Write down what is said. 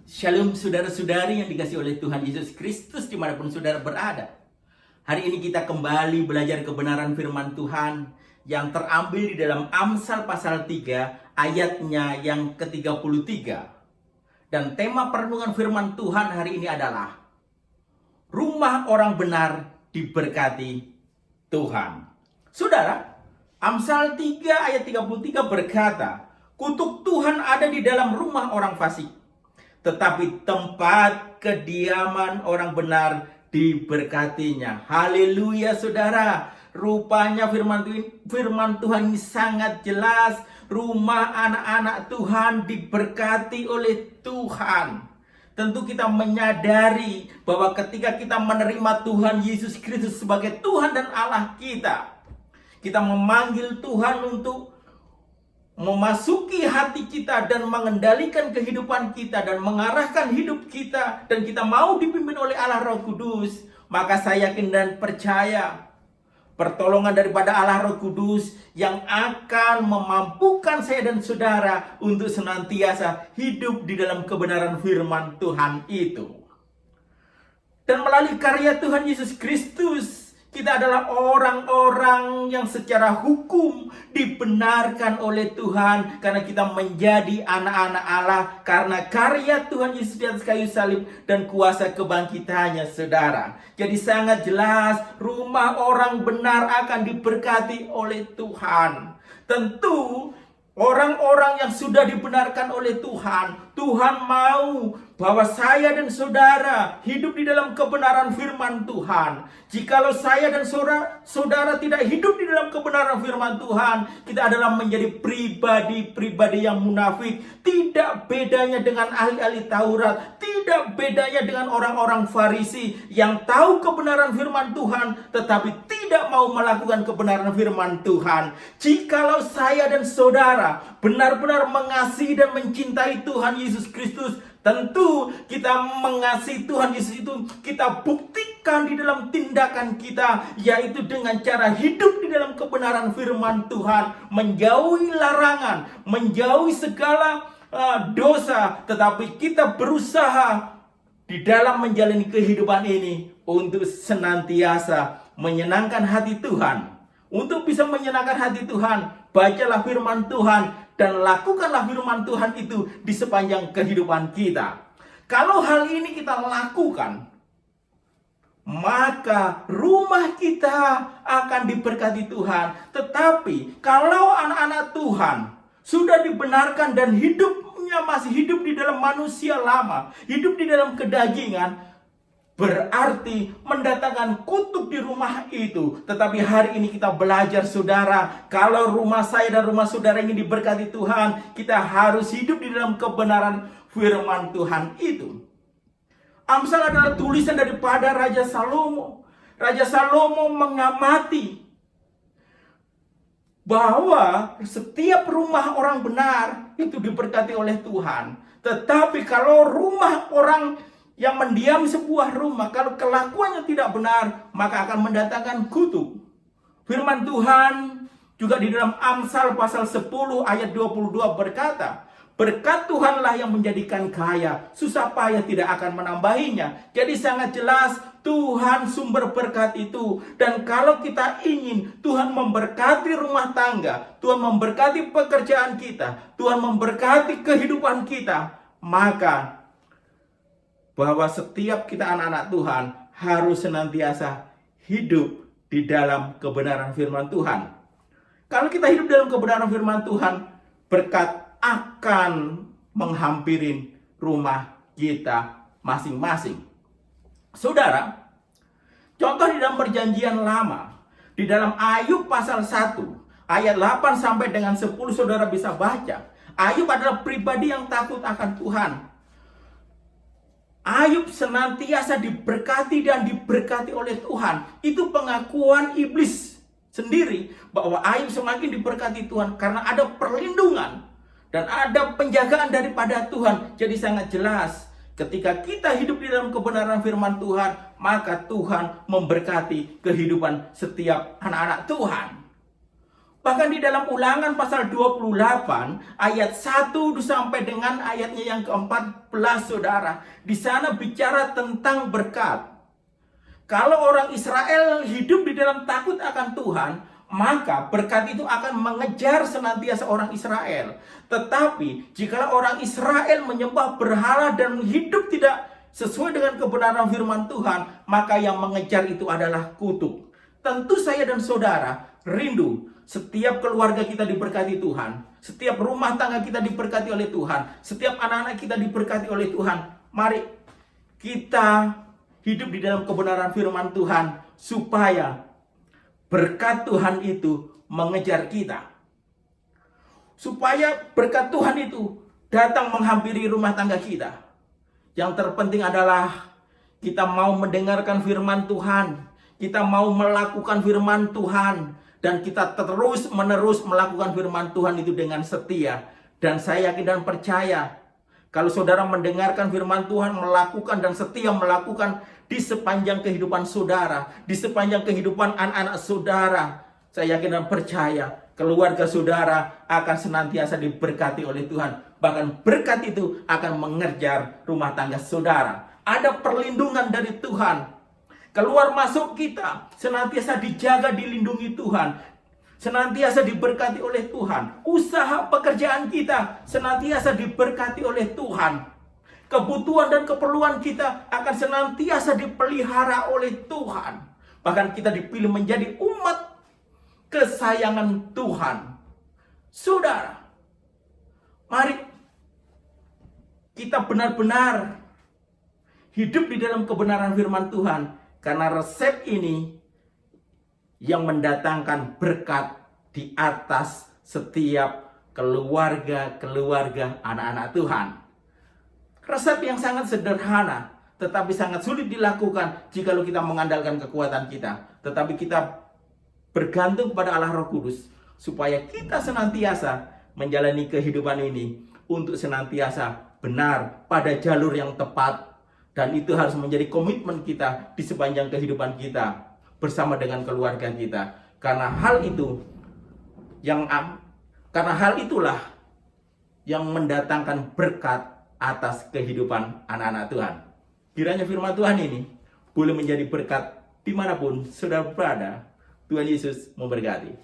Shalom saudara-saudari yang dikasihi oleh Tuhan Yesus Kristus dimanapun saudara berada. Hari ini kita kembali belajar kebenaran firman Tuhan yang terambil di dalam Amsal pasal 3 ayatnya yang ke-33. Dan tema perenungan firman Tuhan hari ini adalah rumah orang benar diberkati Tuhan. Saudara, Amsal 3 ayat 33 berkata, kutuk Tuhan ada di dalam rumah orang fasik, tetapi tempat kediaman orang benar diberkatinya. Haleluya saudara. Rupanya firman Tuhan ini sangat jelas. Rumah anak-anak Tuhan diberkati oleh Tuhan. Tentu kita menyadari bahwa ketika kita menerima Tuhan Yesus Kristus sebagai Tuhan dan Allah kita, kita memanggil Tuhan untuk memasuki hati kita dan mengendalikan kehidupan kita dan mengarahkan hidup kita, dan kita mau dipimpin oleh Allah Roh Kudus, maka saya yakin dan percaya pertolongan daripada Allah Roh Kudus yang akan memampukan saya dan saudara untuk senantiasa hidup di dalam kebenaran firman Tuhan itu. Dan melalui karya Tuhan Yesus Kristus, kita adalah orang-orang yang secara hukum dibenarkan oleh Tuhan karena kita menjadi anak-anak Allah karena karya Tuhan Yesus di atas kayu salib dan kuasa kebangkitannya, saudara. Jadi sangat jelas rumah orang benar akan diberkati oleh Tuhan. Tentu orang-orang yang sudah dibenarkan oleh Tuhan, Tuhan mau bahwa saya dan saudara hidup di dalam kebenaran firman Tuhan. Jikalau saya dan saudara tidak hidup di dalam kebenaran firman Tuhan, kita adalah menjadi pribadi-pribadi yang munafik. Tidak bedanya dengan ahli-ahli Taurat, tidak bedanya dengan orang-orang Farisi yang tahu kebenaran firman Tuhan tetapi tidak mau melakukan kebenaran firman Tuhan. Jikalau saya dan saudara benar-benar mengasihi dan mencintai Tuhan Yesus Kristus, tentu kita mengasihi Tuhan Yesus itu kita buktikan di dalam tindakan kita, yaitu dengan cara hidup di dalam kebenaran firman Tuhan, menjauhi larangan, menjauhi segala dosa, tetapi kita berusaha di dalam menjalani kehidupan ini untuk senantiasa menyenangkan hati Tuhan. Untuk bisa menyenangkan hati Tuhan, bacalah firman Tuhan dan lakukanlah firman Tuhan itu di sepanjang kehidupan kita. Kalau hal ini kita lakukan, maka rumah kita akan diberkati Tuhan. Tetapi kalau anak-anak Tuhan sudah dibenarkan dan hidupnya masih hidup di dalam manusia lama, hidup di dalam kedagingan, berarti mendatangkan kutuk di rumah itu. Tetapi hari ini kita belajar, saudara, kalau rumah saya dan rumah saudara ini diberkati Tuhan, kita harus hidup di dalam kebenaran firman Tuhan itu. Amsal adalah tulisan daripada Raja Salomo. Raja Salomo mengamati bahwa setiap rumah orang benar itu diberkati oleh Tuhan. Tetapi kalau rumah orang yang mendiami sebuah rumah, kalau kelakuannya tidak benar, maka akan mendatangkan kutuk. Firman Tuhan juga di dalam Amsal pasal 10 ayat 22 berkata, berkat Tuhanlah yang menjadikan kaya, susah payah tidak akan menambahinya. Jadi sangat jelas Tuhan sumber berkat itu. Dan kalau kita ingin Tuhan memberkati rumah tangga, Tuhan memberkati pekerjaan kita, Tuhan memberkati kehidupan kita, maka bahwa setiap kita anak-anak Tuhan harus senantiasa hidup di dalam kebenaran firman Tuhan. Kalau kita hidup dalam kebenaran firman Tuhan, berkat akan menghampirin rumah kita masing-masing. Saudara, contoh di dalam perjanjian lama, di dalam Ayub pasal 1 ayat 8 sampai dengan 10 saudara bisa baca. Ayub adalah pribadi yang takut akan Tuhan. Ayub senantiasa diberkati dan diberkati oleh Tuhan. Itu pengakuan iblis sendiri bahwa Ayub semakin diberkati Tuhan karena ada perlindungan dan ada penjagaan daripada Tuhan. Jadi sangat jelas ketika kita hidup di dalam kebenaran firman Tuhan, maka Tuhan memberkati kehidupan setiap anak-anak Tuhan. Bahkan di dalam Ulangan pasal 28 ayat 1 sampai dengan ayatnya yang ke-14, saudara, di sana bicara tentang berkat. Kalau orang Israel hidup di dalam takut akan Tuhan, maka berkat itu akan mengejar senantiasa orang Israel. Tetapi jika orang Israel menyembah berhala dan hidup tidak sesuai dengan kebenaran firman Tuhan, maka yang mengejar itu adalah kutuk. Tentu saya dan saudara rindu setiap keluarga kita diberkati Tuhan, setiap rumah tangga kita diberkati oleh Tuhan, setiap anak-anak kita diberkati oleh Tuhan. Mari kita hidup di dalam kebenaran firman Tuhan, supaya berkat Tuhan itu mengejar kita. Supaya berkat Tuhan itu datang menghampiri rumah tangga kita. Yang terpenting adalah kita mau mendengarkan firman Tuhan, kita mau melakukan firman Tuhan, dan kita terus menerus melakukan firman Tuhan itu dengan setia. Dan saya yakin dan percaya, kalau saudara mendengarkan firman Tuhan, melakukan dan setia melakukan di sepanjang kehidupan saudara, di sepanjang kehidupan anak-anak saudara, saya yakin dan percaya keluarga saudara akan senantiasa diberkati oleh Tuhan. Bahkan berkat itu akan mengejar rumah tangga saudara. Ada perlindungan dari Tuhan. Keluar masuk kita senantiasa dijaga, dilindungi Tuhan, senantiasa diberkati oleh Tuhan. Usaha pekerjaan kita senantiasa diberkati oleh Tuhan. Kebutuhan dan keperluan kita akan senantiasa dipelihara oleh Tuhan. Bahkan kita dipilih menjadi umat kesayangan Tuhan. Saudara, mari kita benar-benar hidup di dalam kebenaran firman Tuhan. Karena resep ini yang mendatangkan berkat di atas setiap keluarga anak-anak Tuhan. Resep yang sangat sederhana, tetapi sangat sulit dilakukan jikalau kita mengandalkan kekuatan kita. Tetapi kita bergantung kepada Allah Roh Kudus, supaya kita senantiasa menjalani kehidupan ini untuk senantiasa benar pada jalur yang tepat. Dan itu harus menjadi komitmen kita di sepanjang kehidupan kita bersama dengan keluarga kita. Karena hal itulah yang mendatangkan berkat atas kehidupan anak-anak Tuhan. Kiranya firman Tuhan ini boleh menjadi berkat dimanapun saudara berada. Tuhan Yesus memberkati.